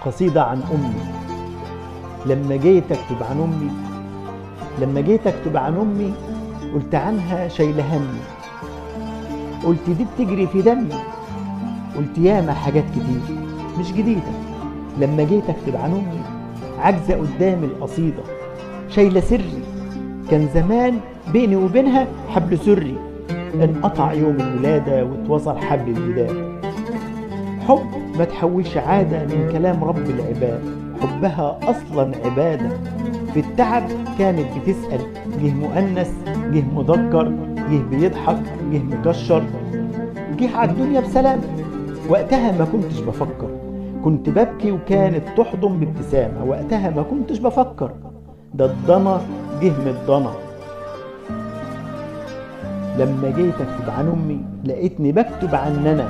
قصيدة عن أمي. لما جيت أكتب عن أمي قلت عنها شايلة همي، قلت دي بتجري في دمي، قلت ياما حاجات كتير مش جديدة. لما جيت أكتب عن أمي عجزة قدام القصيدة، شايلة سري كان زمان بيني وبينها حبل سري، انقطع يوم الولادة واتوصل حبل الوداد. حب ما تحولش عادة من كلام رب العباد، حبها أصلا عبادة. في التعب كانت بتسأل، جه مؤنث جه مذكر، جه بيضحك جه مكشر، جه على الدنيا بسلام. وقتها ما كنتش بفكر، كنت ببكي وكانت تحضن بابتسامة. وقتها ما كنتش بفكر، ده الضنا جه من الضنا. لما جيت أكتب عن أمي لقيتني بكتب عننا.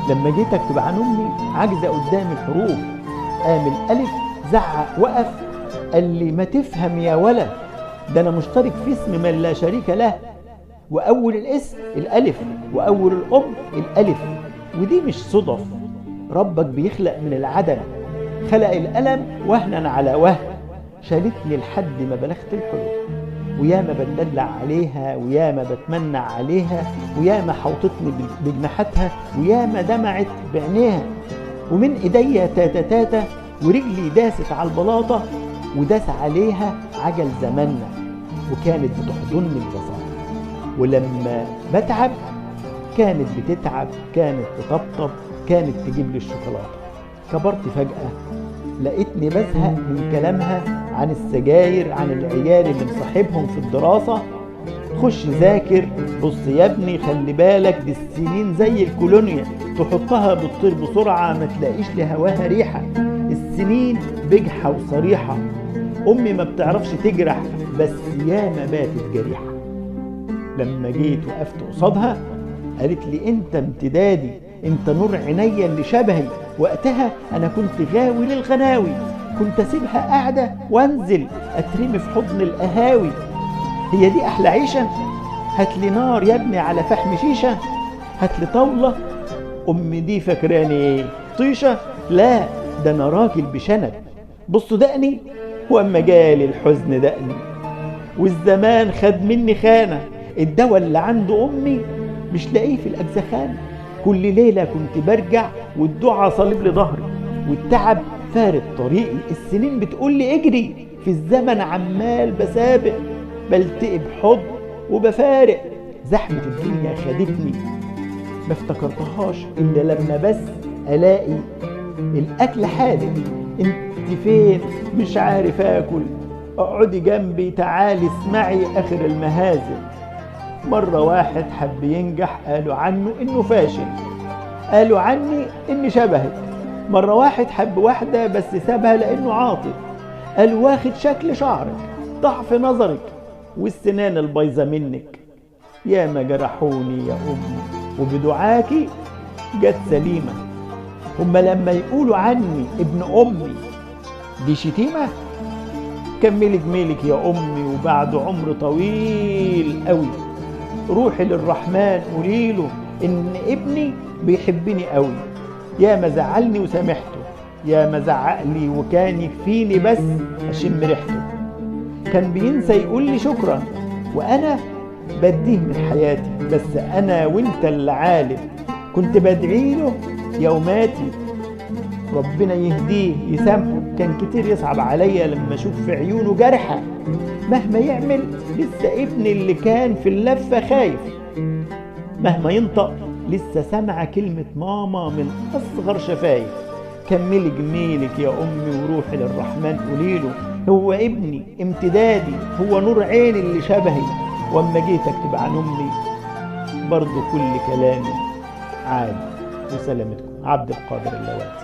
لما جيت أكتب عن أمي عجزة قدام الحروف، قام الألف زعق وقف قال لي ما تفهم يا ولا، ده أنا مشترك في اسم من لا شريك له، وأول الاسم الألف وأول الأم الألف. ودي مش صدف، ربك بيخلق من العدم، خلق القلم وهنا على وهن، شالتني لحد ما بلغت الحلم. وياما بتدلع عليها وياما بتمنع عليها، وياما حوطتني بجناحاتها وياما دمعت بعينيها. ومن ايديا تاتا تاتا ورجلي داست على البلاطة وداس عليها عجل زماننا، وكانت بتحضني ببساطة. ولما بتعب كانت بتتعب، كانت تطبطب، كانت تجيب لي الشوكولاتة. كبرت فجأة لقيتني بزهق من كلامها عن السجاير، عن العيال اللي مصاحبهم في الدراسة. خش ذاكر، بص يا ابني خلي بالك، دي السنين زي الكولونيا، تحطها بتطير بسرعة ما تلاقيش لهواها ريحة. السنين بجحة وصريحة، أمي ما بتعرفش تجرح بس ياما باتت جريحة. لما جيت وقفت قصادها قالت لي انت امتدادي، انت نور عينيا اللي شبهي. وقتها انا كنت غاوي للغناوي، كنت اسيبها قاعدة وانزل اترمي في حضن القهاوي. هي دي احلى عيشة؟ هاتلي نار يا ابني على فحم شيشة، هاتلي طاولة. امي دي فاكراني ايه؟ طيشة؟ لا، ده انا راجل بشنب. بصوا دقني، واما جالي الحزن دقني، والزمان خد مني خانة. الدواء اللي عند امي مش لاقيه في الاجزخانة. كل ليلة كنت برجع والدعاء صليب لي ظهري، والتعب فارق طريقي. السنين بتقول لي اجري، في الزمن عمال بسابق، بلتقي بحضن وبفارق. زحمة الدنيا خدتني ما افتكرتهاش الا لما بس الاقي الاكل حادق. انت فين؟ مش عارف اكل، اقعدي جنبي تعالي اسمعي اخر المهازل. مرة واحد حب ينجح قالوا عنه انه فاشل، قالوا عني اني شبهك. مرة واحد حب واحدة بس سابها لانه عاطل، قالوا واخد شكل شعرك، ضعف نظرك، والسنان البايظة منك. ياما جرحوني يا امي وبدعاكي جت سليمة. هما لما يقولوا عني ابن امي دي شتيمة؟ كملي جميلك يا امي وبعد عمر طويل قوي روحي للرحمن قوليله ان ابني بيحبني قوي. يا ما زعلني وسامحته، يا ما زعقلي وكان يكفيني بس اشم ريحته. كان بينسى يقول لي شكرا وانا بديه من حياتي، بس انا وانت اللي عالم. كنت بدعي له يوماتي ربنا يهديه يسامحه. كان كتير يصعب عليا لما اشوف في عيونه جرحة، مهما يعمل لسه ابني اللي كان في اللفة خايف. مهما ينطق لسه سمع كلمة ماما من أصغر شفايف. كملي جميلك يا أمي وروحي للرحمن قوليله هو ابني امتدادي، هو نور عيني اللي شبهي. واما جيت اكتب عن أمي برضو كل كلامي عادي. وسلامتكم، عبد القادر اللواتي.